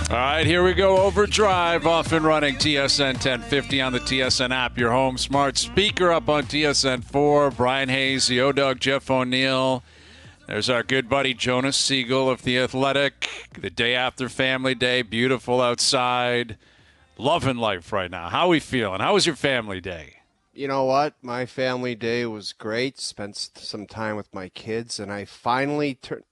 All right, here we go. OverDrive off and running. TSN 1050 on the TSN app. Your home smart speaker up on TSN 4. Bryan Hayes, the O-Dog, Jeff O'Neill. There's our good buddy Jonas Siegel of The Athletic. The day after Family Day. Beautiful outside. Loving life right now. How are we feeling? How was your family day? You know what? My family day was great. Spent some time with my kids, and I finally turned.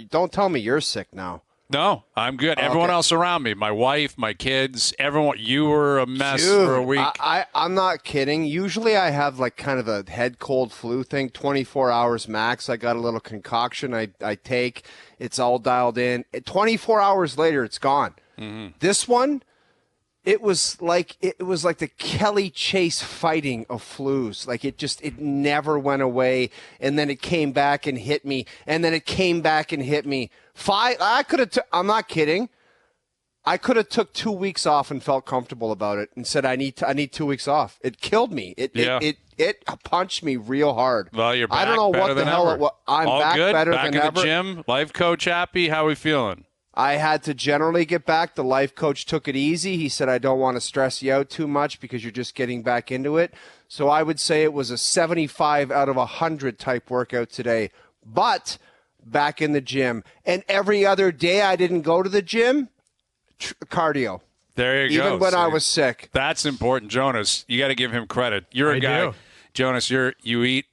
Don't tell me you're sick now. No, I'm good. Everyone else around me, my wife, my kids, everyone. You were a mess for a week. I'm not kidding. Usually I have like kind of a head cold flu thing, 24 hours max. I got a little concoction I take. It's all dialed in. 24 hours later, it's gone. Mm-hmm. This one, it was like the Kelly Chase fighting of flus. Like it never went away, and then it came back and hit me, and then it came back and hit me. I'm not kidding. I could have took 2 weeks off and felt comfortable about it and said I need 2 weeks off. It killed me. It punched me real hard. Well, you're back. I don't know better what than the hell ever. it was. I'm all back good? better back than in ever. The gym. Life coach happy. How are we feeling? I had to generally get back. The life coach took it easy. He said, I don't want to stress you out too much because you're just getting back into it. So I would say it was a 75 out of 100 type workout today. But back in the gym. And every other day I didn't go to the gym, cardio. There you go. Even when I was sick. That's important, Jonas. You got to give him credit. You're a guy, Jonas, you eat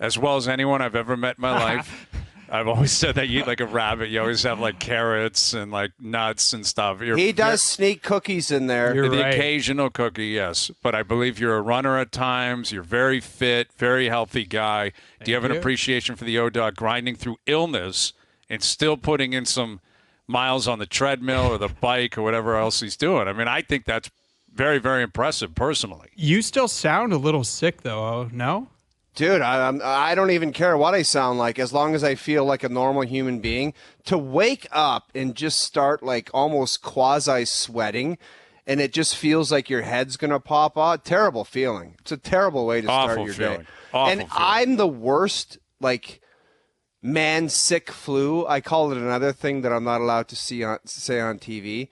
as well as anyone I've ever met in my life. I've always said that you eat like a rabbit. You always have like carrots and like nuts and stuff. He does sneak cookies in there. The occasional cookie, yes. But I believe you're a runner at times. You're very fit, very healthy guy. Do you have an appreciation for the O-Dog grinding through illness and still putting in some miles on the treadmill or the bike or whatever else he's doing? I mean, I think that's very, very impressive personally. You still sound a little sick, though, no? Dude, I don't even care what I sound like as long as I feel like a normal human being. To wake up and just start like almost quasi-sweating and it just feels like your head's going to pop out, terrible feeling. It's a terrible way to start your day. And I'm the worst, like, man-sick flu. I call it another thing that I'm not allowed to say on TV.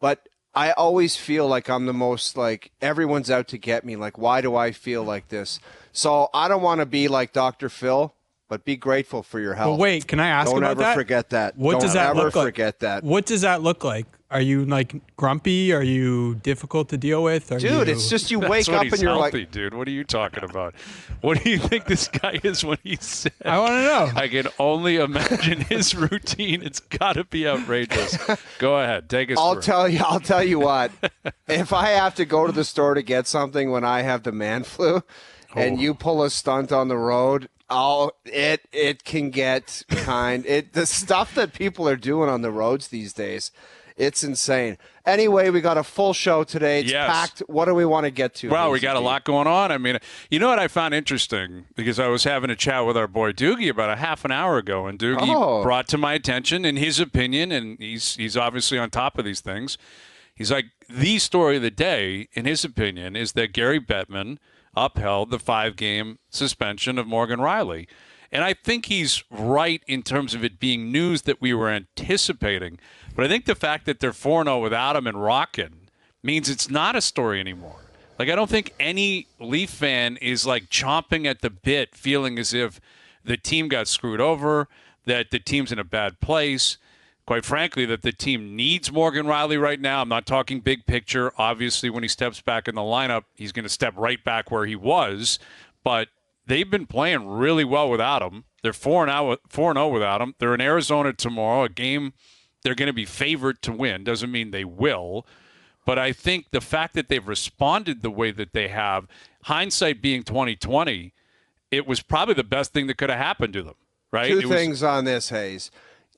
But I always feel like I'm the most, like, everyone's out to get me. Like, why do I feel like this? So I don't want to be like Dr. Phil, but be grateful for your health. Well, wait, can I ask about that? Don't ever forget that. What does that look like? Don't ever forget that. What does that look like? Are you, like, grumpy? Are you difficult to deal with? Dude, it's just you wake up and you're healthy, like... Dude, what are you talking about? What do you think this guy is when he's sick? I want to know. I can only imagine his routine. It's got to be outrageous. Go ahead. Take us through. I'll tell you what. If I have to go to the store to get something when I have the man flu and you pull a stunt on the road, it can get the stuff that people are doing on the roads these days, it's insane. Anyway, we got a full show today. It's packed. What do we want to get to? Well, we got a lot going on. I mean, you know what I found interesting? Because I was having a chat with our boy Doogie about a half an hour ago, and Doogie brought to my attention, in his opinion, and he's obviously on top of these things, he's like, the story of the day, in his opinion, is that Gary Bettman upheld the 5-game suspension of Morgan Rielly. And I think he's right in terms of it being news that we were anticipating. But I think the fact that they're 4-0 without him and rocking means it's not a story anymore. Like, I don't think any Leaf fan is, like, chomping at the bit, feeling as if the team got screwed over, that the team's in a bad place. Quite frankly, that the team needs Morgan Rielly right now. I'm not talking big picture. Obviously, when he steps back in the lineup, he's going to step right back where he was. But they've been playing really well without him. They're 4-0 without him. They're in Arizona tomorrow, a game they're going to be favored to win. Doesn't mean they will. But I think the fact that they've responded the way that they have, hindsight being 20/20, it was probably the best thing that could have happened to them, right? Two things on this, Hayes.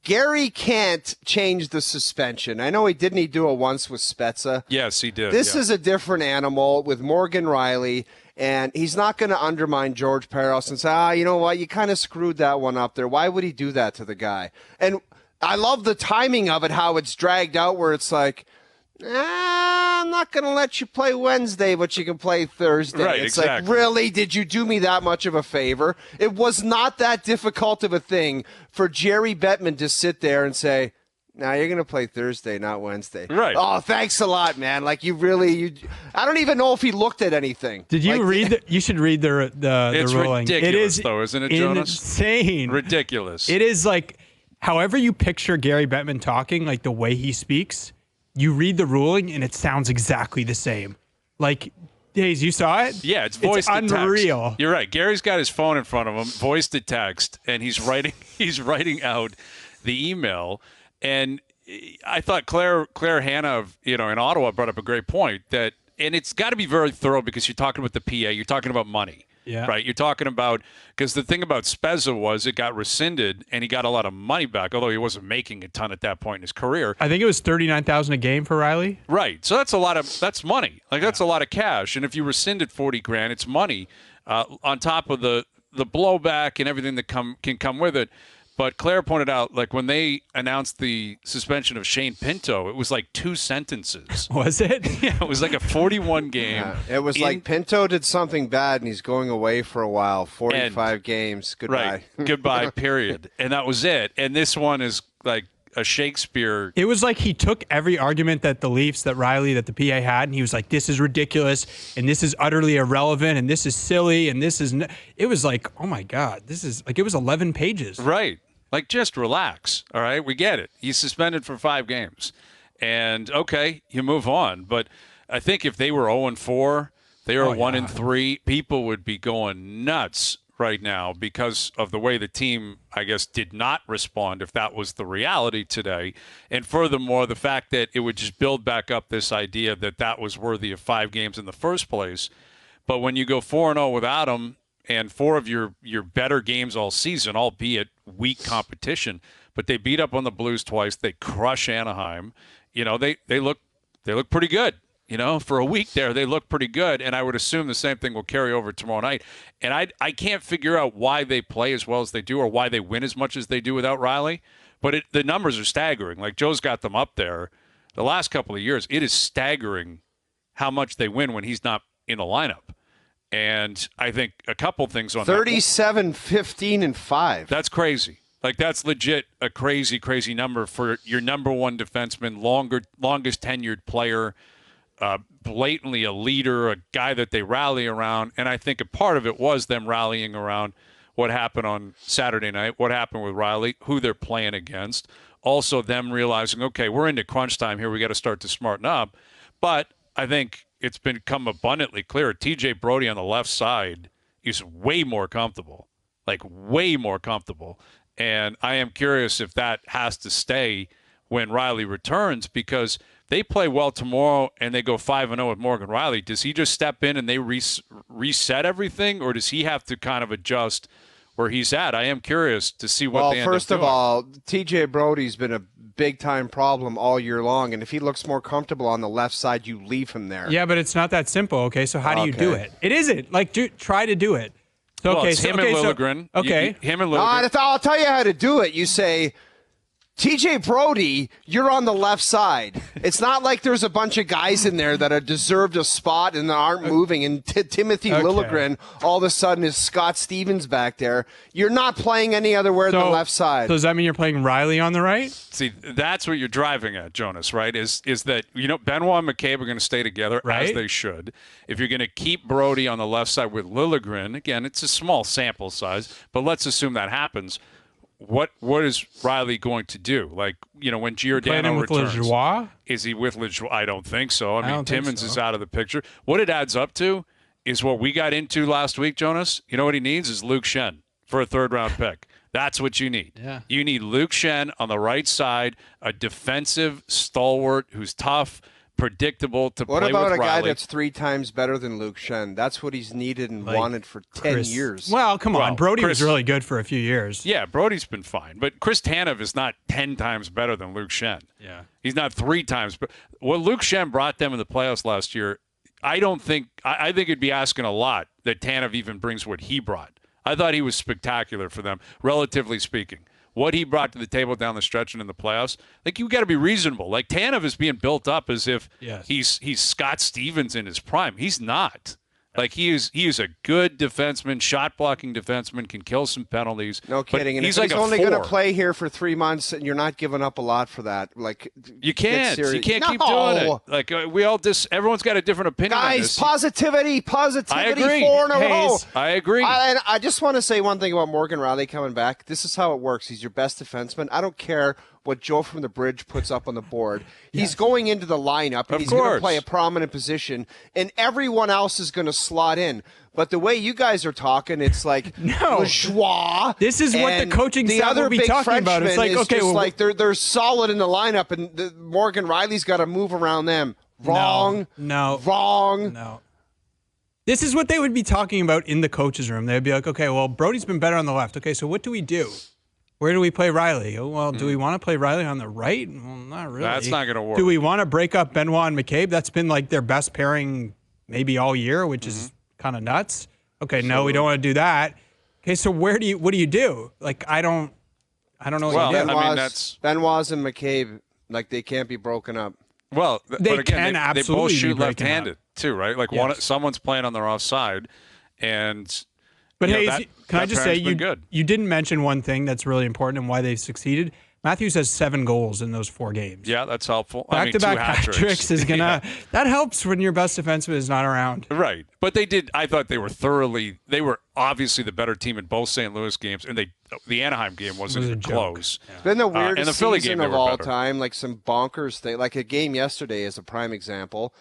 Gary can't change the suspension. I know he do it once with Spezza. Yes, he did. This is a different animal with Morgan Rielly, and he's not going to undermine George Parros and say, you know what, you kind of screwed that one up there. Why would he do that to the guy? And I love the timing of it, how it's dragged out where it's like, I'm not going to let you play Wednesday, but you can play Thursday. Right, it's exactly. like, really? Did you do me that much of a favor? It was not that difficult of a thing for Jerry Bettman to sit there and say, Now you're going to play Thursday, not Wednesday. Right. Oh, thanks a lot, man. Like I don't even know if he looked at anything. Did you read you should read the It's ruling. ridiculous, It is though, isn't it, Jonas? Insane. Ridiculous. It is like, however you picture Gary Bettman talking, like the way he speaks, you read the ruling and it sounds exactly the same. Like, Hayes, you saw it? Yeah, it's voice to text. Unreal. You're right. Gary's got his phone in front of him, voice to text, and he's writing out the email. And I thought Claire Hanna in Ottawa brought up a great point and it's got to be very thorough because you're talking about the PA, you're talking about money. Yeah. Right. You're talking about, because the thing about Spezza was it got rescinded and he got a lot of money back, although he wasn't making a ton at that point in his career. I think it was $39,000 a game for Rielly. Right. So that's money. Like that's a lot of cash. And if you rescinded $40,000, it's money on top of the blowback and everything that can come with it. But Claire pointed out, like when they announced the suspension of Shane Pinto, it was like 2 sentences. Was it? Yeah, it was like a 41 game. Yeah, it was like Pinto did something bad and he's going away for a while. 45 games. Goodbye. Right. Goodbye, period. And that was it. And this one is like a Shakespeare. It was like he took every argument that the Leafs, that the PA had, and he was like, this is ridiculous, and this is utterly irrelevant, and this is silly, and this is... It was like, oh my God, this is... Like, it was 11 pages. Right. Like, just relax, all right? We get it. He's suspended for 5 games. And, okay, you move on. But I think if they were 0-4, they were 1-3, people would be going nuts right now because of the way the team, I guess, did not respond, if that was the reality today. And furthermore, the fact that it would just build back up this idea that was worthy of 5 games in the first place. But when you go 4-0 without him, and 4 of your better games all season, albeit weak competition, but they beat up on the Blues twice. They crush Anaheim. They look pretty good. For a week there, they look pretty good, and I would assume the same thing will carry over tomorrow night. And I can't figure out why they play as well as they do or why they win as much as they do without Rielly, but the numbers are staggering. Like, Joe's got them up there. The last couple of years, it is staggering how much they win when he's not in the lineup. And I think a couple things on 37, 15, and 5. That's crazy. Like, that's legit a crazy, crazy number for your number one defenseman, longest tenured player, blatantly a leader, a guy that they rally around. And I think a part of it was them rallying around what happened on Saturday night, what happened with Rielly, who they're playing against. Also them realizing, okay, we're into crunch time here. We got to start to smarten up. But I think it's become abundantly clear TJ Brodie on the left side is way more comfortable, like way more comfortable. And I am curious if that has to stay when Rielly returns, because they play well tomorrow and they go 5-0 with Morgan Rielly. Does he just step in and they reset everything, or does he have to kind of adjust where he's at? I am curious to see what they end up doing. Well, first of all, TJ Brodie's been a big-time problem all year long, and if he looks more comfortable on the left side, you leave him there. Yeah, but it's not that simple, okay? So how do you do it? It isn't. Like, try to do it. So, well, it's him and Liljegren. Him and Liljegren. I'll tell you how to do it. You say, TJ Brodie, you're on the left side. It's not like there's a bunch of guys in there that have deserved a spot and aren't moving. And Timothy Liljegren, all of a sudden, is Scott Stevens back there. You're not playing any other where than the left side. So does that mean you're playing Rielly on the right? See, that's what you're driving at, Jonas, right? Is that, Benoit and McCabe are going to stay together, as they should. If you're going to keep Brodie on the left side with Liljegren, again, it's a small sample size, but let's assume that happens. What is Rielly going to do? Like, when Giordano returns, Lajoie? Is he with Lajoie? I don't think so. I mean, Timmins so. is out of the picture. What it adds up to is what we got into last week, Jonas. You know what he needs is Luke Schenn for a 3rd-round pick. That's what you need. Yeah. You need Luke Schenn on the right side, a defensive stalwart who's tough, predictable to play with Rielly. What about a guy that's 3 times better than Luke Schenn? That's what he's needed and wanted for 10 years. Well, come on. Brodie was really good for a few years. Yeah, Brodie's been fine. But Chris Tanev is not 10 times better than Luke Schenn. Yeah. He's not 3 times. But what Luke Schenn brought them in the playoffs last year, I think it'd be asking a lot that Tanev even brings what he brought. I thought he was spectacular for them, relatively speaking. What he brought to the table down the stretch and in the playoffs, like, you got to be reasonable. Like, Tanev is being built up as if he's Scott Stevens in his prime. He's not. Like he is a good defenseman, shot blocking defenseman, can kill some penalties. No kidding. And he's he's like only going to play here for 3 months, and you're not giving up a lot for that. Like you can't keep doing it. Like everyone's got a different opinion. Guys, on this. positivity. I agree. 4 in a row. I agree. And I just want to say one thing about Morgan Rielly coming back. This is how it works. He's your best defenseman. I don't care what Joe from the Bridge puts up on the board. He's going into the lineup, and he's going to play a prominent position, and everyone else is going to slot in. But the way you guys are talking, it's like Lajoie. This is what the coaching staff will be talking about. It's like, okay, like they're solid in the lineup, and Morgan Rielly's got to move around them. Wrong. No. This is what they would be talking about in the coach's room. They'd be like, okay, well, Brody's been better on the left. Okay, so what do we do? Where do we play Rielly? Oh, well, do we want to play Rielly on the right? Well, not really. That's not going to work. Do we want to break up Benoit and McCabe? That's been like their best pairing maybe all year, which is kind of nuts. Okay, no, we don't want to do that. Okay, so what do you do? Like, I don't know what you do. Benoit and McCabe, like they can't be broken up. Well, they both shoot left-handed too, right? Like someone's playing on their offside, and. But Hayes, can I just say you didn't mention one thing that's really important and why they've succeeded. Matthews has 7 goals in those 4 games. Yeah, that's helpful. Back-to-back hat-tricks is gonna that helps when your best defenseman is not around. Right, but I thought they were obviously the better team in both St. Louis games, and the Anaheim game wasn't close. Yeah. It's been the weirdest and the Philly season game of all time. Like some bonkers thing, like a game yesterday is a prime example.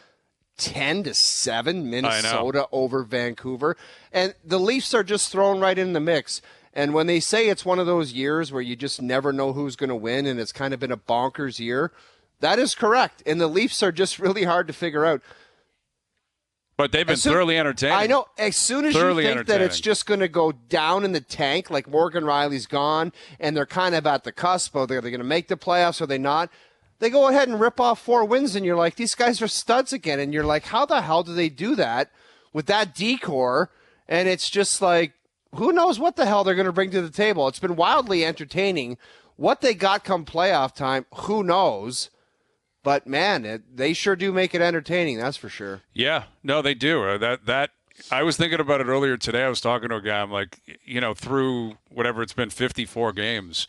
10-7 Minnesota over Vancouver. And the Leafs are just thrown right in the mix. And when they say it's one of those years where you just never know who's going to win and it's kind of been a bonkers year, that is correct. And the Leafs are just really hard to figure out. But they've been thoroughly entertaining. I know. As soon as you think that it's just going to go down in the tank, like Morgan Rielly's gone, and they're kind of at the cusp of they're going to make the playoffs or they not, they go ahead and rip off 4 wins, and you're like, these guys are studs again. And you're like, how the hell do they do that with that decor? And it's just like, who knows what the hell they're going to bring to the table. It's been wildly entertaining. What they got come playoff time, who knows? But, man, they sure do make it entertaining, that's for sure. Yeah, no, they do. That I was thinking about it earlier today. I was talking to a guy. I'm like, through whatever it's been, 54 games,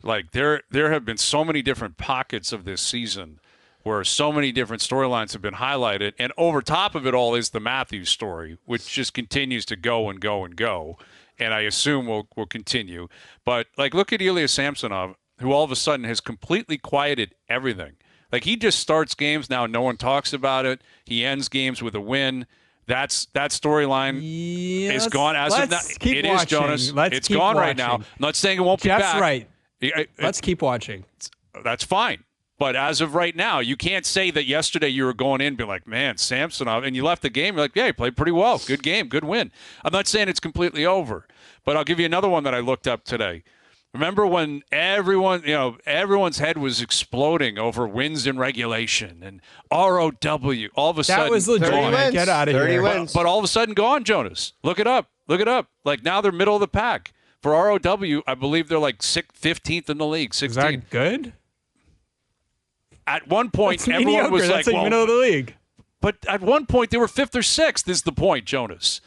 like there have been so many different pockets of this season where so many different storylines have been highlighted, and over top of it all is the Matthews story, which just continues to go and go and go, and I assume will continue. But like, look at Ilya Samsonov, who all of a sudden has completely quieted everything. Like, he just starts games now, no one talks about it. He ends games with a win. That storyline is gone as of now. It is, Jonas. It's gone right now. I'm not saying it won't be back. Jeff's right. Let's keep watching. That's fine. But as of right now, you can't say that yesterday you were going in and be like, man, Samsonov, and you left the game, you're like, yeah, he played pretty well. Good game, good win. I'm not saying it's completely over, but I'll give you another one that I looked up today. Remember when everyone's head was exploding over wins in regulation and ROW, all of a sudden. That was legit. Get out of here. But all of a sudden gone, Jonas. Look it up. Like, now they're middle of the pack. For ROW, I believe they're like 15th in the league, 16th. Is that good? At one point, everyone was like, well, middle of the league. But at one point, they were 5th or 6th is the point, Jonas.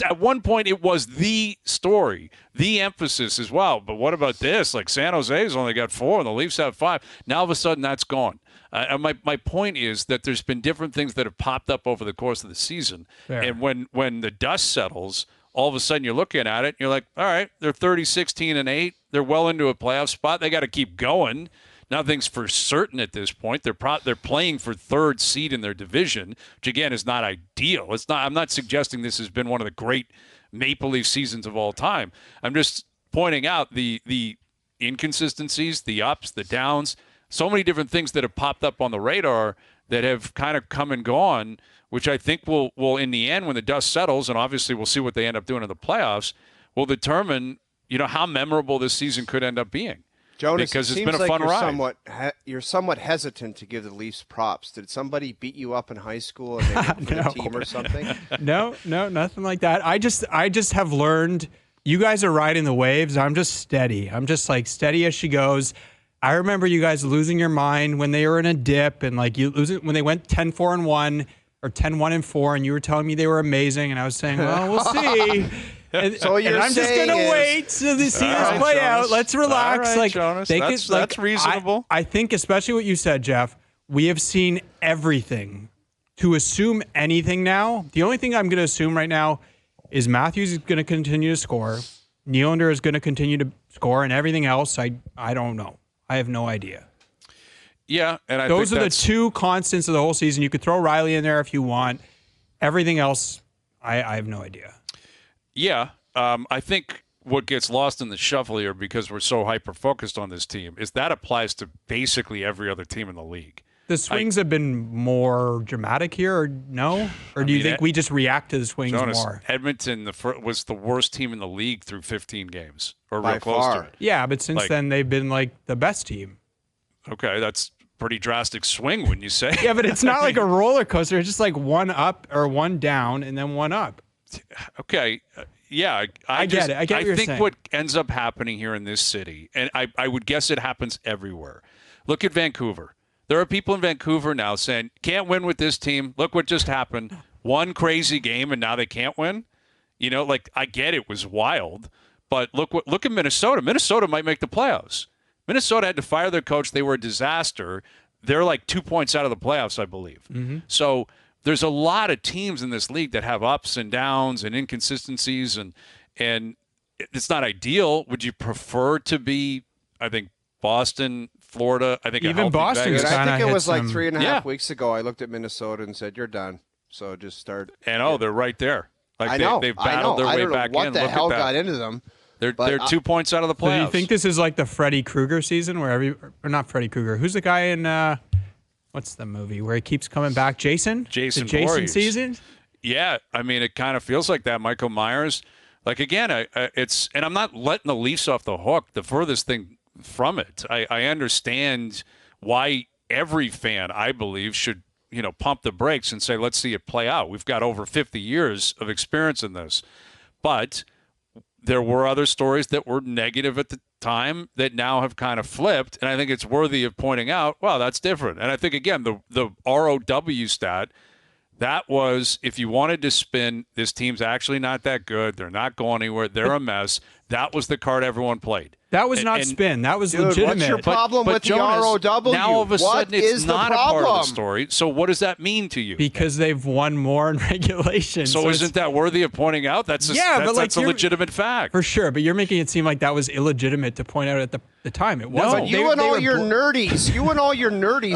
At one point, it was the story, the emphasis as well. But what about this? Like, San Jose's only got 4 and the Leafs have 5. Now, all of a sudden, that's gone. My point is that there's been different things that have popped up over the course of the season. Fair. And when the dust settles, all of a sudden you're looking at it, and you're like, all right, they're 30-16-8. They're well into a playoff spot. They got to keep going. Nothing's for certain at this point. They're playing for 3rd seed in their division, which again is not ideal. It's not. I'm not suggesting this has been one of the great Maple Leaf seasons of all time. I'm just pointing out the inconsistencies, the ups, the downs, so many different things that have popped up on the radar that have kind of come and gone, which I think will in the end, when the dust settles, and obviously we'll see what they end up doing in the playoffs, will determine how memorable this season could end up being. Jonas, because it's been a fun ride. You're somewhat hesitant to give the Leafs props. Did somebody beat you up in high school and make it for the team or something? No, nothing like that. I just have learned. You guys are riding the waves. I'm just steady. I'm just like steady as she goes. I remember you guys losing your mind when they were in a dip and like you lose it when they went 10-4-1. or 10-1-4, and you were telling me they were amazing, and I was saying, well, we'll see. So I'm just going to wait to see this play out. Let's relax. All right, Jonas. That's reasonable. I think especially what you said, Jeff, we have seen everything. To assume anything now, the only thing I'm going to assume right now is Matthews is going to continue to score. Nylander is going to continue to score, and everything else, I don't know. I have no idea. Yeah, and those are the two constants of the whole season. You could throw Rielly in there if you want. Everything else, I have no idea. Yeah, I think what gets lost in the shuffle here, because we're so hyper-focused on this team, is that applies to basically every other team in the league. The swings have been more dramatic here, or no? Or do you think we just react to the swings more? Edmonton was the worst team in the league through 15 games, or by real close far. to it. Yeah, but since then they've been the best team. Okay, that's pretty drastic swing when you say. Yeah, but it's not like a roller coaster. It's just one up or one down and then one up. Okay, yeah, I get it. I get what you're saying. I think what ends up happening here in this city, and I would guess it happens everywhere. Look at Vancouver. There are people in Vancouver now saying, can't win with this team. Look what just happened. One crazy game, and now they can't win. I get it was wild, but look at Minnesota. Minnesota might make the playoffs. Minnesota had to fire their coach. They were a disaster. They're 2 points out of the playoffs, I believe. Mm-hmm. So there's a lot of teams in this league that have ups and downs and inconsistencies, and it's not ideal. Would you prefer to be, I think, Boston, Florida? I think even Boston. I think it was 3.5 weeks ago. I looked at Minnesota and said, "You're done." So just start. And they're right there. I know. They've battled their way back in. What the hell got into them? They're 2 points out of the playoffs. So do you think this is like the Freddy Krueger season, or not Freddy Krueger? Who's the guy in what's the movie where he keeps coming back? Jason Voorhees. Season. Yeah, I mean, it kind of feels like that. Michael Myers. Again, and I'm not letting the Leafs off the hook. The furthest thing from it. I understand why every fan, I believe, should pump the brakes and say, let's see it play out. We've got over 50 years of experience in this. But there were other stories that were negative at the time that now have kind of flipped, and I think it's worthy of pointing out, well, that's different. And I think, again, the ROW stat, that was, if you wanted to spin, this team's actually not that good, they're not going anywhere, they're a mess, that was the card everyone played. That was not spin. That was legitimate. What's your problem with Jonas, the ROW? Now all of a sudden it's not a part of the problem? story. So what does that mean to you? Because they've won more in regulation. So isn't that worthy of pointing out? That's a legitimate fact. For sure, but you're making it seem like that was illegitimate to point out at the time. It wasn't. But you and all your nerdies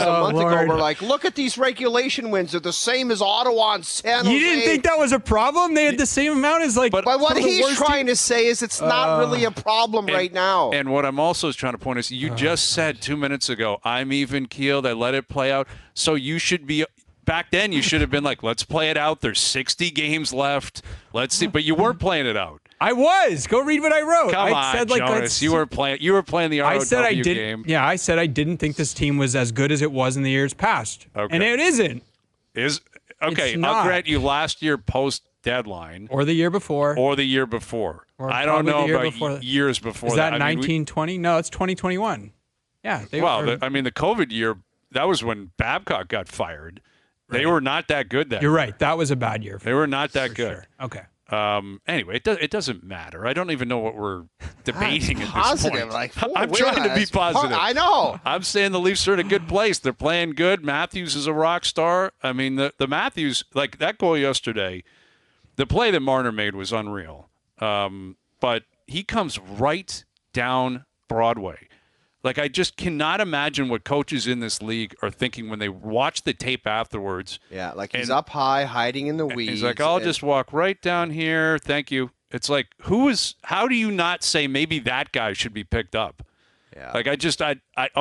a month ago were like, look at these regulation wins. They're the same as Ottawa and San Jose. You didn't think that was a problem? They had the same amount as But what he's trying to say is it's not really a problem right now. And what I'm also trying to point is, you just said 2 minutes ago, I'm even keeled. I let it play out. So you should be. Back then, you should have been like, let's play it out. There's 60 games left. Let's see. But you weren't playing it out. I was. Go read what I wrote. Come on, Jonas. You were playing the ROW game. Yeah, I said I didn't think this team was as good as it was in the years past. Okay. And it isn't. I'll grant you last year post-deadline. Or the year before. I don't know about years before that. Is that 1920? No, it's 2021. Yeah. The COVID year, that was when Babcock got fired. Right. They were not that good then. You're right. That was a bad year. They were not that good. Sure. Okay. Anyway, it doesn't matter. I don't even know what we're debating at this point. I'm wins. trying to be positive. I know. I'm saying the Leafs are in a good place. They're playing good. Matthews is a rock star. I mean, the Matthews, like that goal yesterday, the play that Marner made was unreal. But he comes right down Broadway. Like, I just cannot imagine what coaches in this league are thinking when they watch the tape afterwards. Yeah, he's up high, hiding in the weeds. He's like, I'll just walk right down here. Thank you. It's like, how do you not say maybe that guy should be picked up? Yeah. Like,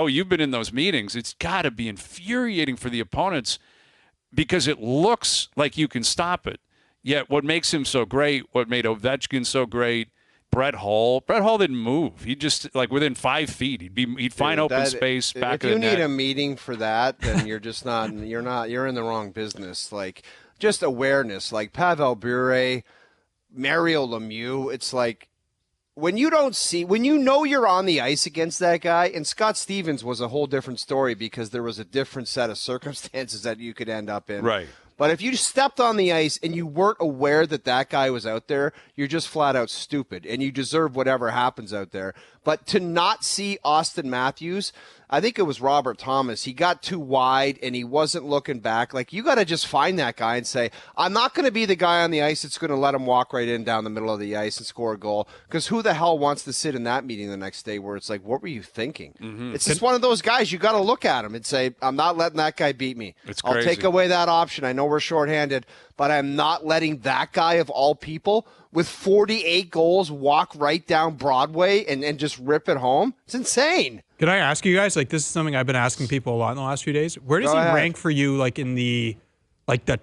you've been in those meetings. It's got to be infuriating for the opponents because it looks like you can stop it. Yet what makes him so great, what made Ovechkin so great, Brett Hull didn't move. He just, within 5 feet, he'd find open space back of the net. If you need a meeting for that, then you're just not. You're in the wrong business. Just awareness. Like Pavel Bure, Mario Lemieux. It's like when you know you're on the ice against that guy. And Scott Stevens was a whole different story because there was a different set of circumstances that you could end up in. Right. But if you stepped on the ice and you weren't aware that that guy was out there, you're just flat out stupid, and you deserve whatever happens out there. But to not see Auston Matthews, I think it was Robert Thomas. He got too wide and he wasn't looking back. Like, you got to just find that guy and say, I'm not going to be the guy on the ice that's going to let him walk right in down the middle of the ice and score a goal. Because who the hell wants to sit in that meeting the next day where it's like, what were you thinking? Mm-hmm. It's just one of those guys. You got to look at him and say, I'm not letting that guy beat me. I'll take away that option. I know we're shorthanded, but I'm not letting that guy of all people with 48 goals walk right down Broadway and just rip it home. It's insane. Can I ask you guys, like, this is something I've been asking people a lot in the last few days. Where does he rank for you, like, in the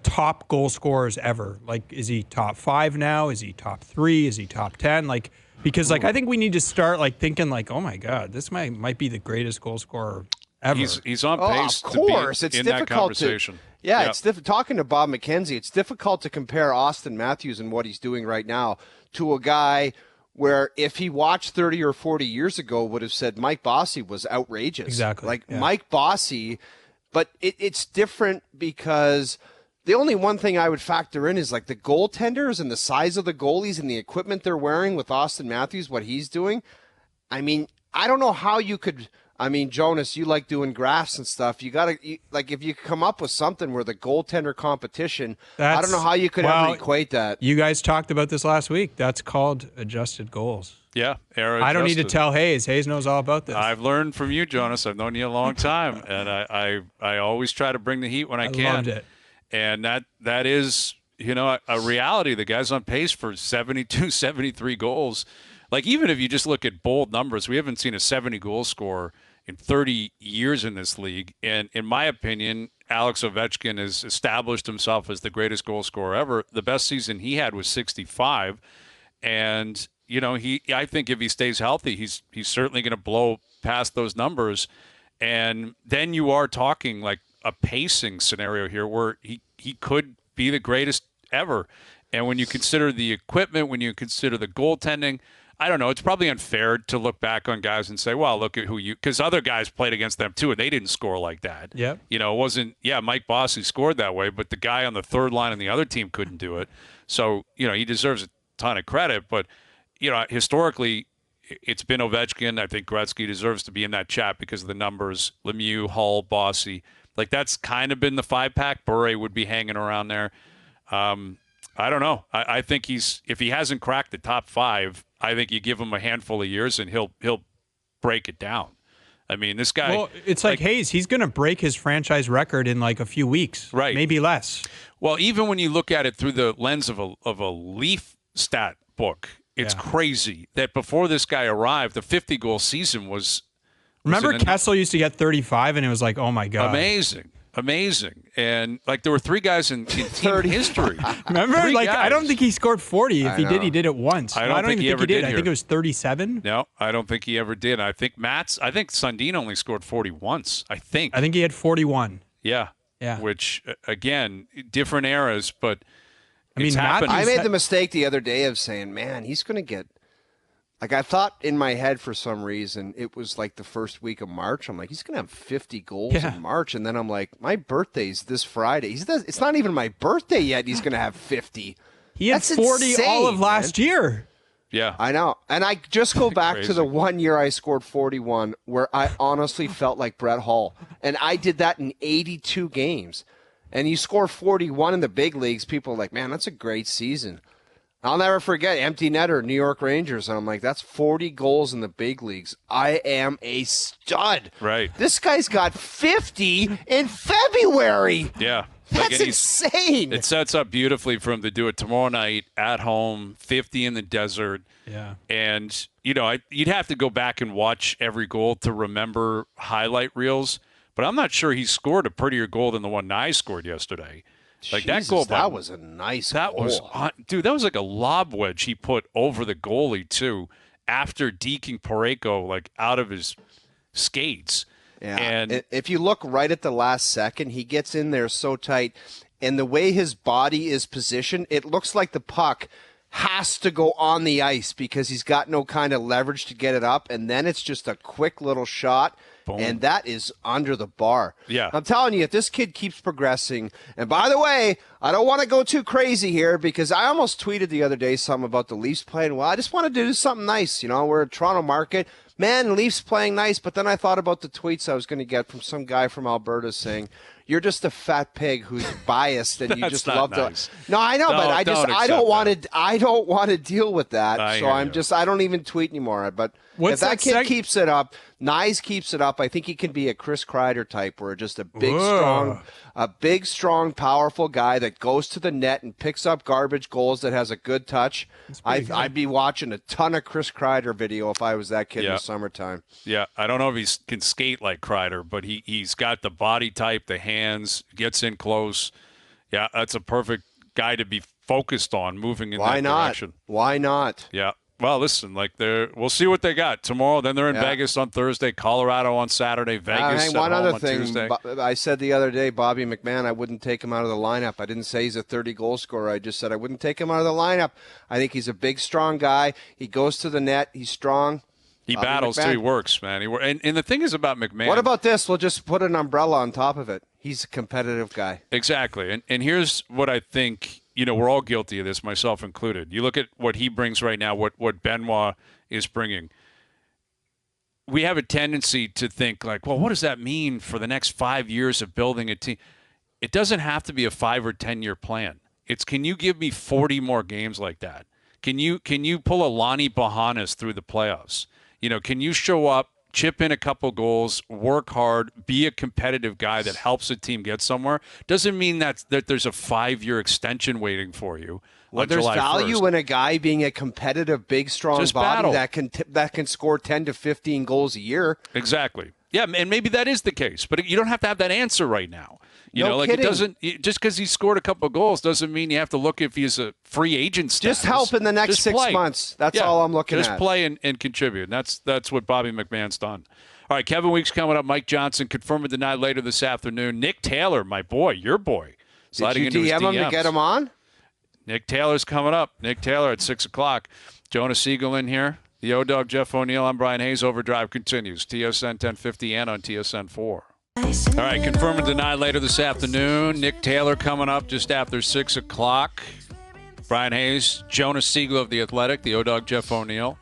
top goal scorers ever? Like, is he top 5 now? Is he top 3? Is he top 10? Like, because, like, I think we need to start, like, thinking, like, oh my God, this might be the greatest goal scorer ever. He's on pace of course. to be in that conversation. It's talking to Bob McKenzie, it's difficult to compare Auston Matthews and what he's doing right now to a guy where if he watched 30 or 40 years ago would have said Mike Bossy was outrageous. Exactly. Mike Bossy, but it's different because the only one thing I would factor in is like the goaltenders and the size of the goalies and the equipment they're wearing with Auston Matthews, what he's doing. I mean, I don't know how you could... I mean, Jonas, you like doing graphs and stuff. You got to, like, if you come up with something where the goaltender competition, I don't know how you could ever equate that. You guys talked about this last week. That's called adjusted goals. Yeah, I don't need to tell Hayes. Hayes knows all about this. I've learned from you, Jonas. I've known you a long time, and I always try to bring the heat when I can. Loved it. And that is, a reality. The guy's on pace for 72, 73 goals. Like, even if you just look at bold numbers, we haven't seen a 70-goal scorer in 30 years in this league. And in my opinion, Alex Ovechkin has established himself as the greatest goal scorer ever. The best season he had was 65. And, I think if he stays healthy, he's certainly going to blow past those numbers. And then you are talking like a pacing scenario here where he could be the greatest ever. And when you consider the equipment, when you consider the goaltending, I don't know. It's probably unfair to look back on guys and say, well, look at because other guys played against them too, and they didn't score like that. Yeah. It wasn't, Mike Bossy scored that way, but the guy on the third line on the other team couldn't do it. So, he deserves a ton of credit. But, historically, it's been Ovechkin. I think Gretzky deserves to be in that chat because of the numbers. Lemieux, Hull, Bossy. Like, that's kind of been the 5-pack. Bure would be hanging around there. I don't know. I think if he hasn't cracked the top 5, I think you give him a handful of years and he'll break it down. I mean, this guy. Well, it's like Hayes. He's going to break his franchise record in like a few weeks, right? Maybe less. Well, even when you look at it through the lens of a Leaf stat book, it's crazy that before this guy arrived, the 50-goal season was. Remember, Kessel used to get 35, and it was like, oh my God, amazing. And like there were 3 guys in team history. Remember, I don't think he scored 40. If he did it once. I don't think he ever did. I think it was 37. No, I don't think he ever did. I think Sundin only scored 40 once. I think he had 41. Yeah. Which again, different eras, but it's happened. I made the mistake the other day of saying, man, he's going to get. Like, I thought in my head for some reason it was like the first week of March. I'm like, he's going to have 50 goals in March. And then I'm like, my birthday's this Friday. It's not even my birthday yet. And he's going to have 50. He had 40 insane, all of last year. Yeah. I know. And I just go back to the one year I scored 41 where I honestly felt like Brett Hull. And I did that in 82 games. And you score 41 in the big leagues, people are like, man, that's a great season. I'll never forget empty netter, New York Rangers. And I'm like, that's 40 goals in the big leagues. I am a stud. Right. This guy's got 50 in February. Yeah. That's insane. It sets up beautifully for him to do it tomorrow night at home, 50 in the desert. Yeah. And, you'd have to go back and watch every goal to remember highlight reels. But I'm not sure he scored a prettier goal than the one Knies scored yesterday. Like Jesus, that goal, that was a nice goal. Dude, that was like a lob wedge he put over the goalie too, after deking Parayko like out of his skates. Yeah, and if you look right at the last second, he gets in there so tight, and the way his body is positioned, it looks like the puck has to go on the ice because he's got no kind of leverage to get it up, and then it's just a quick little shot. Boom. And that is under the bar. Yeah. I'm telling you, if this kid keeps progressing, and by the way, I don't want to go too crazy here because I almost tweeted the other day something about the Leafs playing well. I just wanted to do something nice. We're a Toronto market. Man, Leafs playing nice, but then I thought about the tweets I was going to get from some guy from Alberta saying, you're just a fat pig who's biased and you just love nice. to. No, I know, but I don't want to deal with that. I don't even tweet anymore. But if that kid keeps it up, Knies keeps it up, I think he can be a Chris Kreider type, where just a big, strong, powerful guy that goes to the net and picks up garbage goals that has a good touch. I'd be watching a ton of Chris Kreider video if I was that kid in the summertime. Yeah, I don't know if he can skate like Kreider, but he's got the body type, the hands, gets in close. Yeah, that's a perfect guy to be focused on moving in that direction. Why not? Yeah. Well, listen, we'll see what they got tomorrow. Then they're in Vegas on Thursday, Colorado on Saturday, Vegas one other thing. Tuesday. I said the other day, Bobby McMahon, I wouldn't take him out of the lineup. I didn't say he's a 30-goal scorer. I just said I wouldn't take him out of the lineup. I think he's a big, strong guy. He goes to the net. He's strong. He battles too. He works, man. And the thing is about McMahon. What about this? We'll just put an umbrella on top of it. He's a competitive guy. Exactly. And here's what I think. We're all guilty of this, myself included. You look at what he brings right now, what Benoit is bringing. We have a tendency to think like, well, what does that mean for the next 5 years of building a team? It doesn't have to be a 5 or 10-year plan. It's, can you give me 40 more games like that? Can you pull a Lonnie Bahanas through the playoffs? Can you show up, chip in a couple goals, work hard, be a competitive guy that helps a team get somewhere? Doesn't mean that there's a 5-year extension waiting for you. Well, there's July value 1st. in a guy being a competitive, big, strong Just body battle. that can score 10 to 15 goals a year. Exactly. Yeah, and maybe that is the case, but you don't have to have that answer right now. Kidding. It doesn't, just because he scored a couple of goals doesn't mean you have to look if he's a free agent status. Just help in the next 6 months. That's all I'm looking at. Just play and contribute. And that's what Bobby McMahon's done. All right, Kevin Weeks coming up. Mike Johnson confirmed tonight later this afternoon. Nick Taylor, my boy, your boy, sliding Did you into his DM him DMs. to get him on? Nick Taylor's coming up. Nick Taylor at 6 o'clock. Jonas Siegel in here. The O-Dog, Jeff O'Neill. I'm Bryan Hayes. OverDrive continues. TSN 1050 and on TSN 4. All right, confirm and deny later this afternoon. Nick Taylor coming up just after 6 o'clock. Bryan Hayes, Jonas Siegel of The Athletic, the O-Dog, Jeff O'Neill.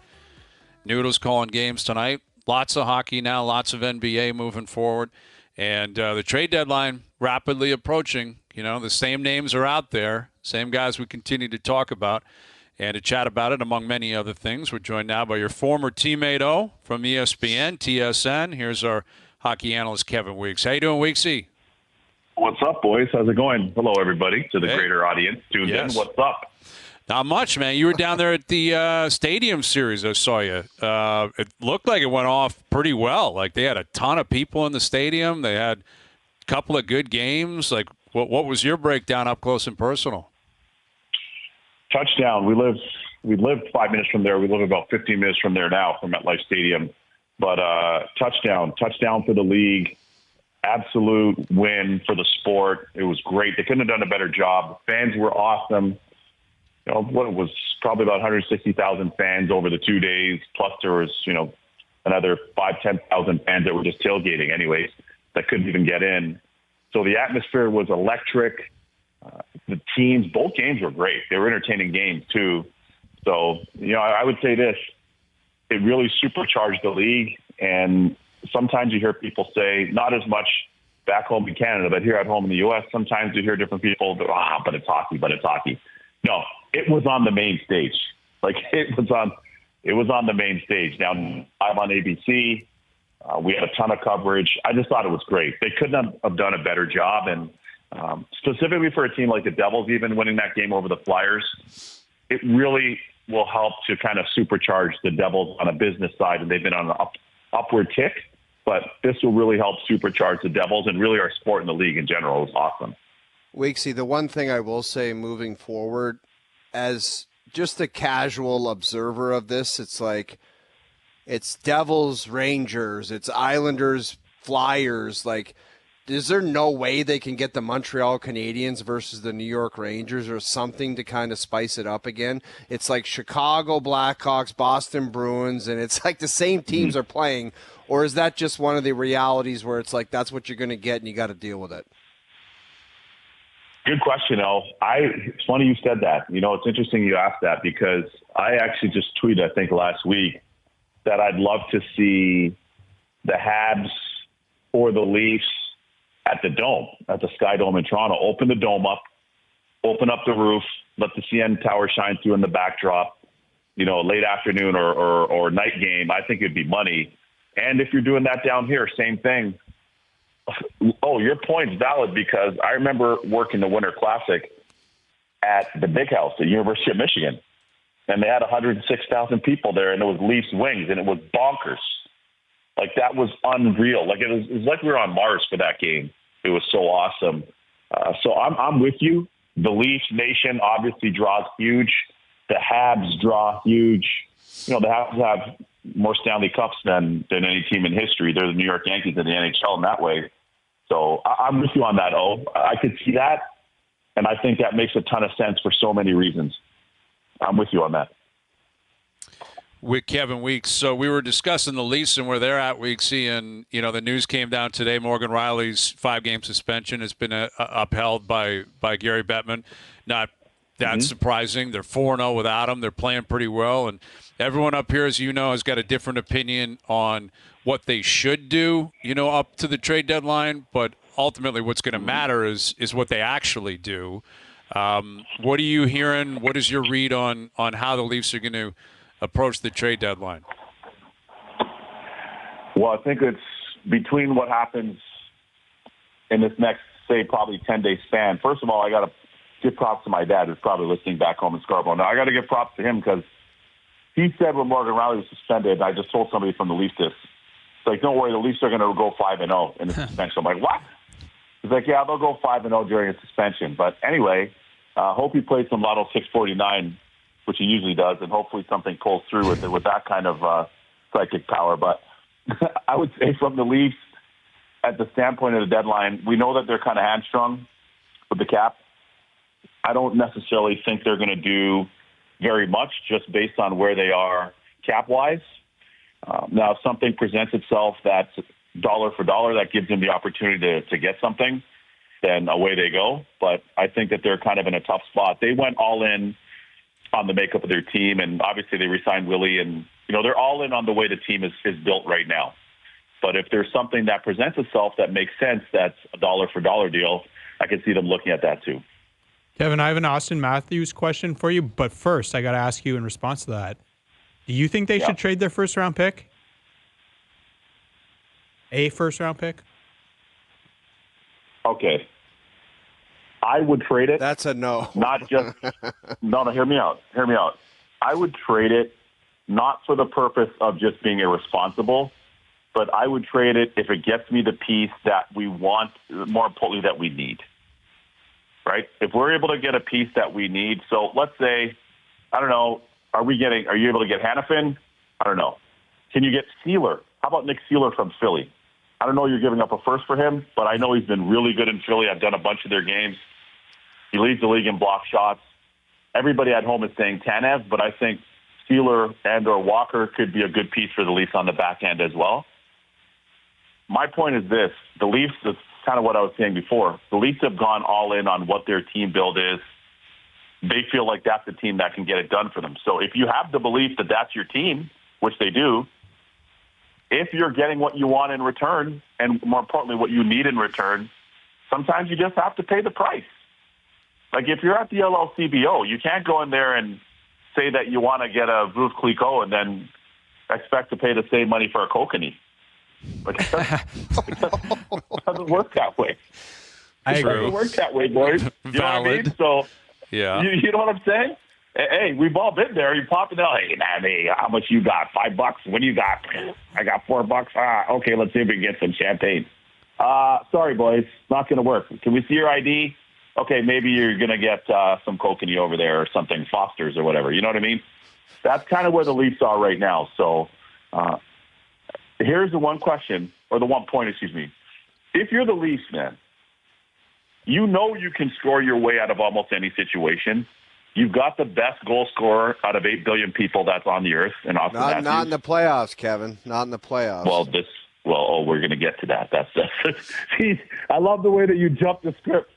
Noodles calling games tonight. Lots of hockey now, lots of NBA moving forward. And the trade deadline rapidly approaching. The same names are out there, same guys we continue to talk about. And to chat about it, among many other things, we're joined now by your former teammate O from ESPN, TSN. Here's our hockey analyst, Kevin Weeks. How you doing, Weeksy? What's up, boys? How's it going? Hello, everybody, to the greater audience tuned in. What's up? Not much, man. You were down there at the Stadium Series. I saw you. It looked like it went off pretty well. Like, they had a ton of people in the stadium. They had a couple of good games. Like, what was your breakdown up close and personal? Touchdown. We live 5 minutes from there. We live about 15 minutes from there now, from MetLife Stadium. But touchdown for the league. Absolute win for the sport. It was great. They couldn't have done a better job. The fans were awesome. What it was probably about 160,000 fans over the 2 days. Plus there was, another 5,000-10,000 fans that were just tailgating anyways that couldn't even get in. So the atmosphere was electric. The teams, both games were great. They were entertaining games too. So, I would say this, it really supercharged the league. And sometimes you hear people say, not as much back home in Canada, but here at home in the U.S., sometimes you hear different people go, but it's hockey. No, it was on the main stage. Like, it was on the main stage. Now, I'm on ABC. We had a ton of coverage. I just thought it was great. They couldn't have done a better job. And specifically for a team like the Devils, even winning that game over the Flyers, it really will help to kind of supercharge the Devils on a business side. And they've been on an upward tick. But this will really help supercharge the Devils and really our sport in the league in general. Is awesome. Weeksy, the one thing I will say moving forward, as just a casual observer of this, it's like it's Devils, Rangers, it's Islanders, Flyers. Like, is there no way they can get the Montreal Canadiens versus the New York Rangers or something to kind of spice it up again? It's like Chicago Blackhawks, Boston Bruins, and it's like the same teams are playing Or is that just one of the realities where it's like that's what you're going to get and you got to deal with it? Good question, El. It's funny you said that. It's interesting you asked that because I actually just tweeted, I think last week, that I'd love to see the Habs or the Leafs at the Dome, at the Sky Dome in Toronto, open the dome up, open up the roof, let the CN Tower shine through in the backdrop, late afternoon or night game. I think it'd be money. And if you're doing that down here, same thing. Oh, your point's valid because I remember working the Winter Classic at the Big House at University of Michigan, and they had 106,000 people there, and it was Leafs Wings, and it was bonkers. Like, that was unreal. Like, it was like we were on Mars for that game. It was so awesome. So I'm with you. The Leafs Nation obviously draws huge. The Habs draw huge. The Habs have more Stanley Cups than any team in history. They're the New York Yankees in the NHL in that way. So I'm with you on that, I could see that, and I think that makes a ton of sense for so many reasons. I'm with you on that. With Kevin Weeks. So we were discussing the Leafs and where they're at, Weeksy, and, the news came down today. Morgan Rielly's 5-game suspension has been upheld by Gary Bettman. Not that surprising. They're 4-0 without him. They're playing pretty well, and everyone up here, as you know, has got a different opinion on what they should do, up to the trade deadline. But ultimately what's going to matter is what they actually do. What are you hearing? What is your read on how the Leafs are going to approach the trade deadline? Well, I think it's between what happens in this next, say, probably 10-day span. First of all, I got to give props to my dad, who's probably listening back home in Scarborough. Now, I got to give props to him because he said when Morgan Rielly was suspended, and I just told somebody from the Leafs this, it's like, don't worry, the Leafs are going to go 5-0 in the suspension. I'm like, what? He's like, yeah, they'll go 5-0 during a suspension. But anyway, hope he plays some Lotto 649, which he usually does, and hopefully something pulls through with that kind of psychic power. But I would say from the Leafs, at the standpoint of the deadline, we know that they're kind of hamstrung with the cap. I don't necessarily think they're going to do very much just based on where they are cap-wise. Now, if something presents itself that's dollar for dollar that gives them the opportunity to get something, then away they go. But I think that they're kind of in a tough spot. They went all in on the makeup of their team, and obviously they re-signed Willie, and they're all in on the way the team is built right now. But if there's something that presents itself that makes sense, that's a dollar for dollar deal, I can see them looking at that too. Kevin, I have an Auston Matthews question for you, but first I got to ask you in response to that. Do you think they should trade their first-round pick? A first-round pick? Okay. I would trade it. That's a no. Not just no, hear me out. I would trade it not for the purpose of just being irresponsible, but I would trade it if it gets me the piece that we want, more importantly, that we need. Right? If we're able to get a piece that we need, so let's say, I don't know, are you able to get Hannafin? I don't know. Can you get Sealer? How about Nick Sealer from Philly? I don't know you're giving up a first for him, but I know he's been really good in Philly. I've done a bunch of their games. He leads the league in block shots. Everybody at home is saying Tanev, but I think Sealer and or Walker could be a good piece for the Leafs on the back end as well. My point is this. The Leafs, it's kind of what I was saying before. The Leafs have gone all in on what their team build is. They feel like that's the team that can get it done for them. So if you have the belief that that's your team, which they do, if you're getting what you want in return, and more importantly, what you need in return, sometimes you just have to pay the price. Like if you're at the LLCBO, you can't go in there and say that you want to get a Veuve Clicquot and then expect to pay the same money for a Kokanee. Like it doesn't work that way. It doesn't work that way, boys. You know what I mean? So, yeah. You know what I'm saying? Hey, we've all been there. You pop it out. Hey, man, how much you got? $5? What do you got? I got $4. Okay, let's see if we can get some champagne. Sorry, boys. Not going to work. Can we see your ID? Okay, maybe you're going to get some Kokanee over there or something, Foster's or whatever. You know what I mean? That's kind of where the Leafs are right now. So here's the one question, or the one point, excuse me. If you're the Leafs, man, you know you can score your way out of almost any situation. You've got the best goal scorer out of 8 billion people that's on the earth, and Auston Matthews. Not in the playoffs, Kevin. Not in the playoffs. Well, we're going to get to that. That's see, I love the way that you jump the script.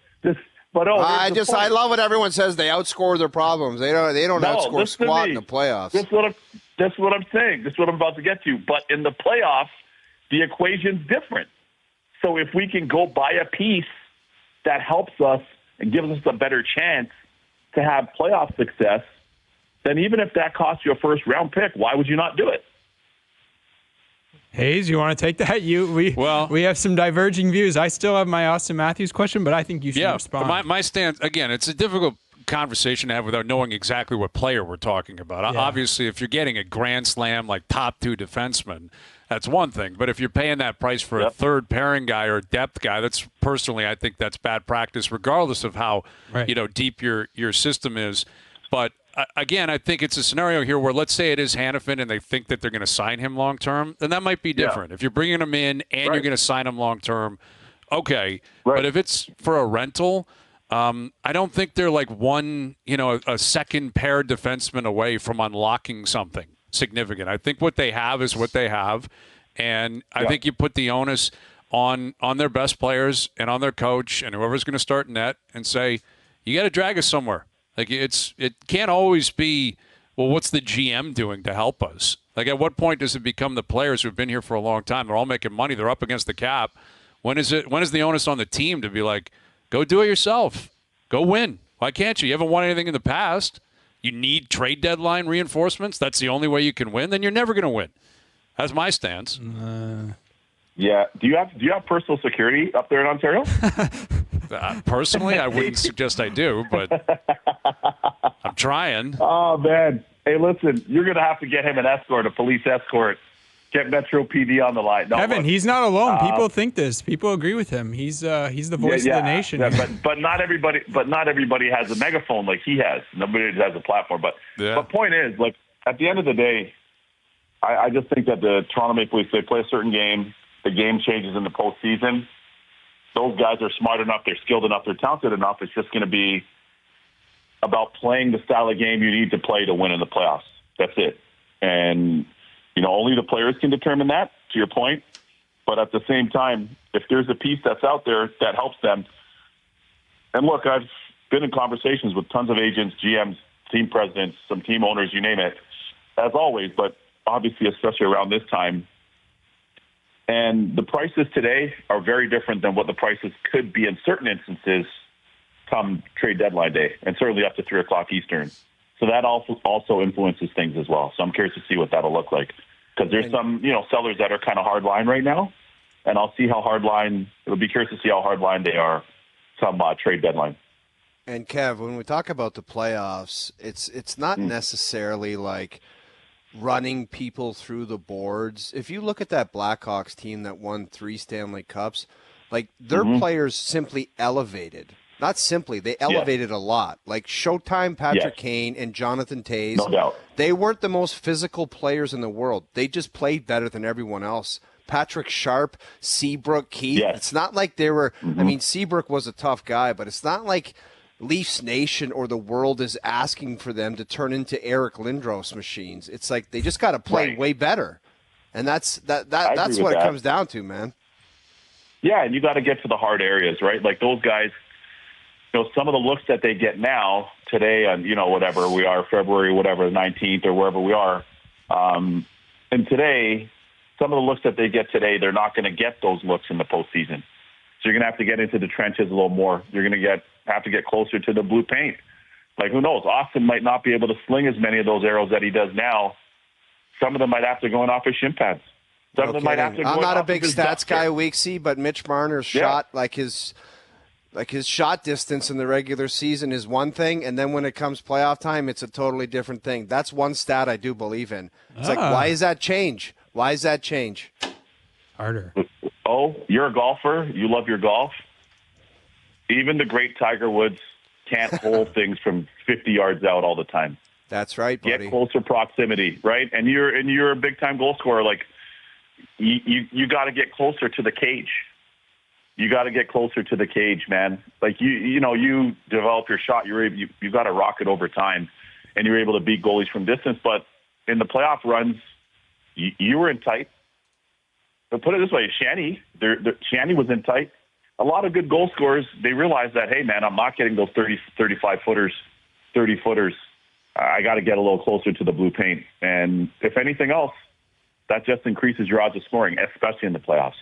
I love when everyone says they outscore their problems. They don't outscore squat in the playoffs. That's what I'm saying. That's what I'm about to get to. But in the playoffs, the equation's different. So if we can go buy a piece that helps us and gives us a better chance to have playoff success, then even if that costs you a first-round pick, why would you not do it? Hayes, you want to take that? We have some diverging views. I still have my Auston Matthews question, but I think you should respond. My stance, again, it's a difficult conversation to have without knowing exactly what player we're talking about. Yeah. Obviously, if you're getting a grand slam like top 2 defenseman, that's one thing. But if you're paying that price for a third pairing guy or depth guy, that's personally, I think that's bad practice, regardless of how deep your system is. But again, I think it's a scenario here where let's say it is Hanifin and they think that they're going to sign him long term, then that might be different. If you're bringing him in and you're going to sign him long term, okay. But if it's for a rental, I don't think they're like a second pair defenseman away from unlocking something significant. I think what they have is what they have, and I think you put the onus on their best players and on their coach and whoever's going to start net and say, you got to drag us somewhere. Like it can't always be, well, what's the GM doing to help us? Like at what point does it become the players who've been here for a long time? They're all making money. They're up against the cap. When is the onus on the team to be like, go do it yourself. Go win. Why can't you? You haven't won anything in the past. You need trade deadline reinforcements. That's the only way you can win. Then you're never going to win. That's my stance. Yeah. Do you have personal security up there in Ontario? Personally, I wouldn't suggest I do, but I'm trying. Oh, man. Hey, listen, you're going to have to get him an escort, a police escort. Get Metro PD on the line. No, Evan, he's not alone. People think this. People agree with him. He's the voice of the nation. Yeah, but not everybody has a megaphone like he has. Nobody has a platform. But point is, like at the end of the day, I just think that the Toronto Maple Leafs, they play a certain game. The game changes in the postseason. Those guys are smart enough. They're skilled enough. They're talented enough. It's just going to be about playing the style of game you need to play to win in the playoffs. That's it. And only the players can determine that, to your point. But at the same time, if there's a piece that's out there that helps them, and look, I've been in conversations with tons of agents, GMs, team presidents, some team owners, you name it, as always, but obviously especially around this time. And the prices today are very different than what the prices could be in certain instances come trade deadline day, and certainly up to 3 o'clock Eastern. So that also influences things as well. So I'm curious to see what that'll look like. Because there's some, sellers that are kind of hard line right now, and I'll see how hard line. It'll be curious to see how hard line they are come trade deadline. And Kev, when we talk about the playoffs, it's not necessarily like running people through the boards. If you look at that Blackhawks team that won 3 Stanley Cups, like their players simply elevated. Not simply, they elevated a lot. Like Showtime, Patrick Kane, and Jonathan Toews. No doubt. They weren't the most physical players in the world. They just played better than everyone else. Patrick Sharp, Seabrook, Keefe. Yes. It's not like they were I mean, Seabrook was a tough guy, but it's not like Leafs Nation or the world is asking for them to turn into Eric Lindros machines. It's like they just got to play way better. And that's what it comes down to, man. Yeah, and you got to get to the hard areas, right? Like those guys, some of the looks that they get now, today on, whatever we are, February, whatever, 19th or wherever we are. And today, some of the looks that they get today, they're not going to get those looks in the postseason. So you're going to have to get into the trenches a little more. You're going to have to get closer to the blue paint. Like, who knows? Austin might not be able to sling as many of those arrows that he does now. Some of them might have to go off his shin pads. Some of them might have to go I'm not a big stats guy, Weeksy, but Mitch Marner's shot, his shot distance in the regular season is one thing, and then when it comes playoff time, it's a totally different thing. That's one stat I do believe in. It's like, why is that change? Why is that change? Harder. Oh, you're a golfer. You love your golf. Even the great Tiger Woods can't hold things from 50 yards out all the time. That's right, buddy. Get closer proximity, right? And you're a big-time goal scorer. Like, you got to get closer to the cage. You got to get closer to the cage, man. Like you develop your shot. You got to rock it over time, and you're able to beat goalies from distance. But in the playoff runs, you were in tight. But put it this way, Shanny was in tight. A lot of good goal scorers, they realized that, hey, man, I'm not getting those 30, 35-footers, 30-footers. I got to get a little closer to the blue paint. And if anything else, that just increases your odds of scoring, especially in the playoffs.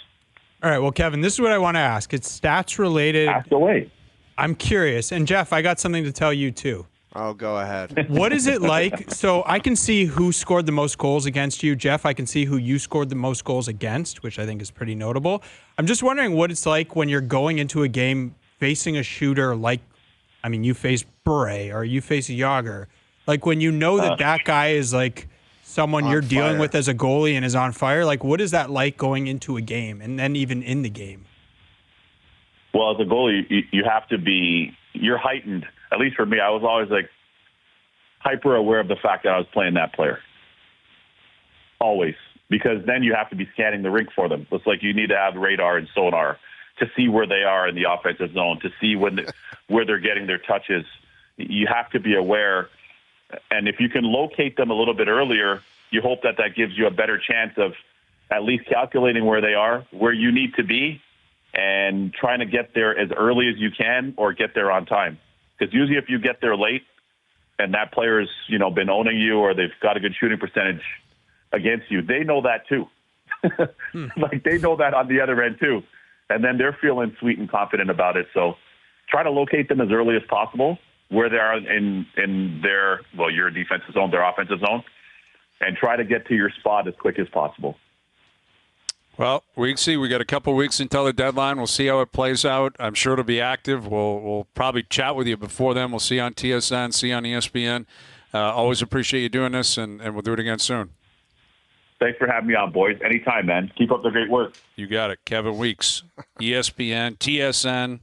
All right, well, Kevin, this is what I want to ask. It's stats related. Ask away. I'm curious. And, Jeff, I got something to tell you, too. Oh, go ahead. What is it like? So I can see who scored the most goals against you. Jeff, I can see who you scored the most goals against, which I think is pretty notable. I'm just wondering what it's like when you're going into a game facing a shooter like, I mean, you face Bure or you face Yager. Like when you know that guy is like someone you're dealing with as a goalie and is on fire. Like what is that like going into a game and then even in the game? Well, as a goalie, you have to be, you're heightened. At least for me, I was always like hyper aware of the fact that I was playing that player. Always. Because then you have to be scanning the rink for them. It's like you need to have radar and sonar to see where they are in the offensive zone, to see where they're getting their touches. You have to be aware. And if you can locate them a little bit earlier, you hope that gives you a better chance of at least calculating where they are, where you need to be, and trying to get there as early as you can or get there on time. Because usually if you get there late and that player's, been owning you or they've got a good shooting percentage against you, they know that too. Like they know that on the other end too. And then they're feeling sweet and confident about it. So try to locate them as early as possible where they are in their, your defensive zone, their offensive zone, and try to get to your spot as quick as possible. Well, we see. We got a couple weeks until the deadline. We'll see how it plays out. I'm sure it'll be active. We'll probably chat with you before then. We'll see on TSN, see on ESPN. Always appreciate you doing this, and we'll do it again soon. Thanks for having me on, boys. Anytime, man. Keep up the great work. You got it. Kevin Weeks, ESPN, TSN,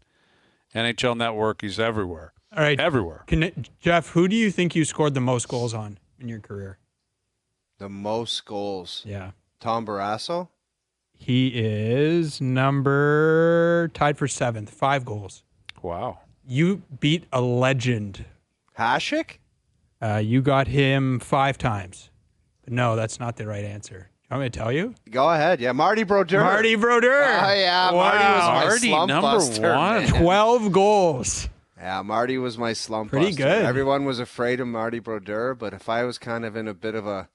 NHL Network. He's everywhere. All right. Everywhere. Jeff, who do you think you scored the most goals on in your career? The most goals? Yeah. Tom Barrasso? He is tied for 7th, 5 goals. Wow. You beat a legend. Hasek? You got him 5 times. But no, that's not the right answer. You want me to tell you? Go ahead. Yeah, Marty Brodeur. Marty Brodeur. Oh, yeah. Wow. Marty was my slump buster, #1. man. 12 goals. Yeah, Marty was my slump Pretty buster. good. Everyone was afraid of Marty Brodeur, but if I was kind of in a bit of a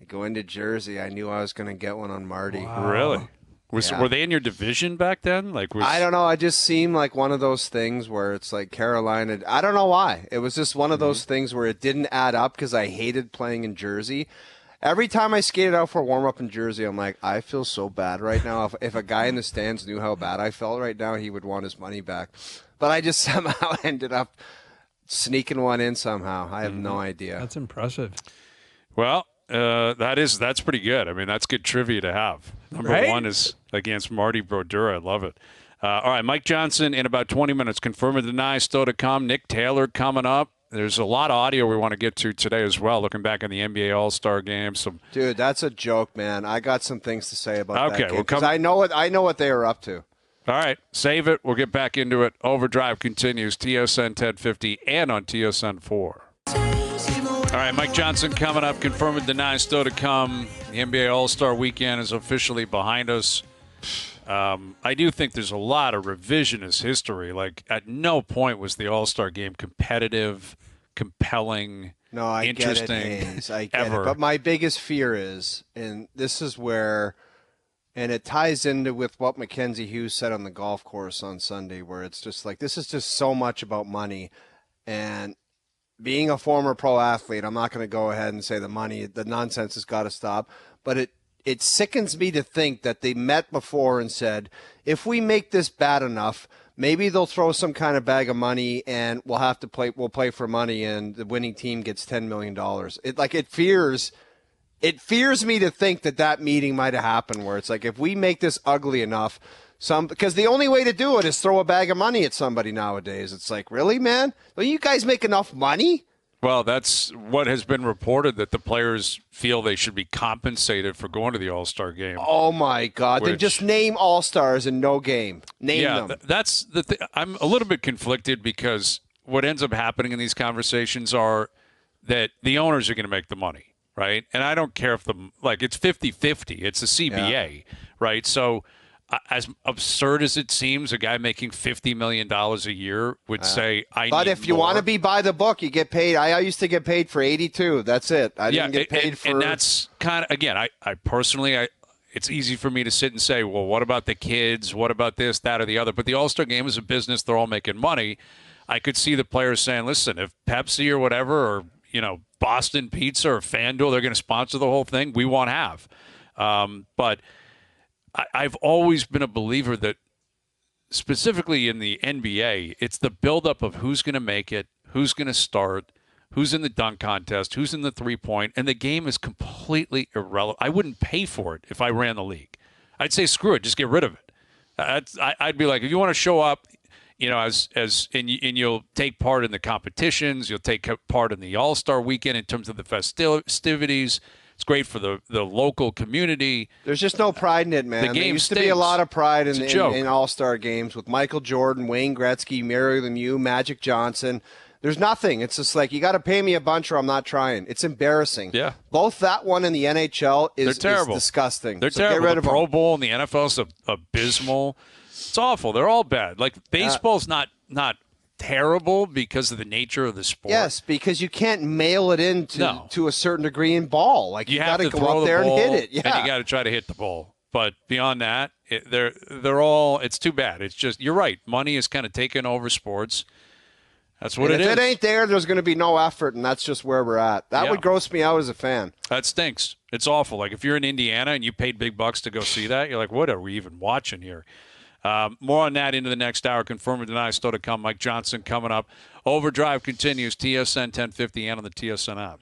go into Jersey, I knew I was going to get one on Marty. Wow. Really? Were they in your division back then? I don't know. I just seemed like one of those things where it's like Carolina. I don't know why. It was just one of those things where it didn't add up because I hated playing in Jersey. Every time I skated out for warm-up in Jersey, I'm like, I feel so bad right now. If a guy in the stands knew how bad I felt right now, he would want his money back. But I just somehow ended up sneaking one in somehow. I have no idea. That's impressive. Well, that's pretty good. I mean, that's good trivia to have. Number 1 is against Marty Brodeur. I love it. All right, Mike Johnson in about 20 minutes. Confirm or deny, still to come. Nick Taylor coming up. There's a lot of audio we want to get to today as well, looking back in the NBA All-Star Game. Dude, that's a joke, man. I got some things to say about that game. We'll because I know what they were up to. All right, save it. We'll get back into it. OverDrive continues, TSN 1050 and on TSN 4. All right, Mike Johnson coming up. Confirm and deny, still to come. The NBA All-Star Weekend is officially behind us. I do think there's a lot of revisionist history. Like, at no point was the All-Star Game competitive, compelling, interesting. Get it, Hayes. I get ever. it. But my biggest fear is, and this is where, and it ties into with what Mackenzie Hughes said on the golf course on Sunday, where it's just like, this is just so much about money. And being a former pro athlete, I'm not going to go ahead and say the nonsense has got to stop, but it sickens me to think that they met before and said, if we make this bad enough, maybe they'll throw some kind of bag of money and we'll play for money and the winning team gets $10 million. It fears me to think that meeting might have happened where it's like, if we make this ugly enough, because the only way to do it is throw a bag of money at somebody nowadays. It's like, really, man? Don't you guys make enough money? Well, that's what has been reported, that the players feel they should be compensated for going to the All-Star Game. Oh, my God. Then just name All-Stars and no game. Name them. That's the thing. I'm a little bit conflicted because what ends up happening in these conversations are that the owners are going to make the money, right? And I don't care if it's 50-50. It's a CBA, right? So as absurd as it seems, a guy making $50 million a year would say, But if you want to be by the book, you get paid. I used to get paid for 82. That's it. I didn't get paid for. And that's kind of, again, I personally, it's easy for me to sit and say, well, what about the kids? What about this, that, or the other? But the All-Star Game is a business. They're all making money. I could see the players saying, listen, if Pepsi or whatever, or, Boston Pizza or FanDuel, they're going to sponsor the whole thing, we won't have. But I've always been a believer that specifically in the NBA, it's the buildup of who's going to make it, who's going to start, who's in the dunk contest, who's in the three-point, and the game is completely irrelevant. I wouldn't pay for it if I ran the league. I'd say, screw it, just get rid of it. I'd be like, if you want to show up, and you'll take part in the competitions, you'll take part in the All-Star weekend in terms of the festivities. It's great for the local community. There's just no pride in it, man. The game there used to be a lot of pride in All-Star games with Michael Jordan, Wayne Gretzky, Mario Lemieux, Magic Johnson. There's nothing. It's just like, you got to pay me a bunch or I'm not trying. It's embarrassing. Yeah. Both that one and the NHL is disgusting. They're terrible. Get rid of the Pro them. Bowl and the NFL is abysmal. It's awful. They're all bad. Like, baseball's not terrible because of the nature of the sport. Yes, because you can't mail it in to a certain degree in ball. Like, you got to go up there and hit it. Yeah. And you got to try to hit the ball. But beyond that, they're all. It's too bad. It's just, you're right. Money is kind of taken over sports. That's what it is. If it ain't there, there's going to be no effort, and that's just where we're at. That would gross me out as a fan. That stinks. It's awful. Like, if you're in Indiana and you paid big bucks to go see that, you're like, what are we even watching here? More on that into the next hour. Confirm or deny, still to come. Mike Johnson coming up. Overdrive continues. TSN 1050 and on the TSN app.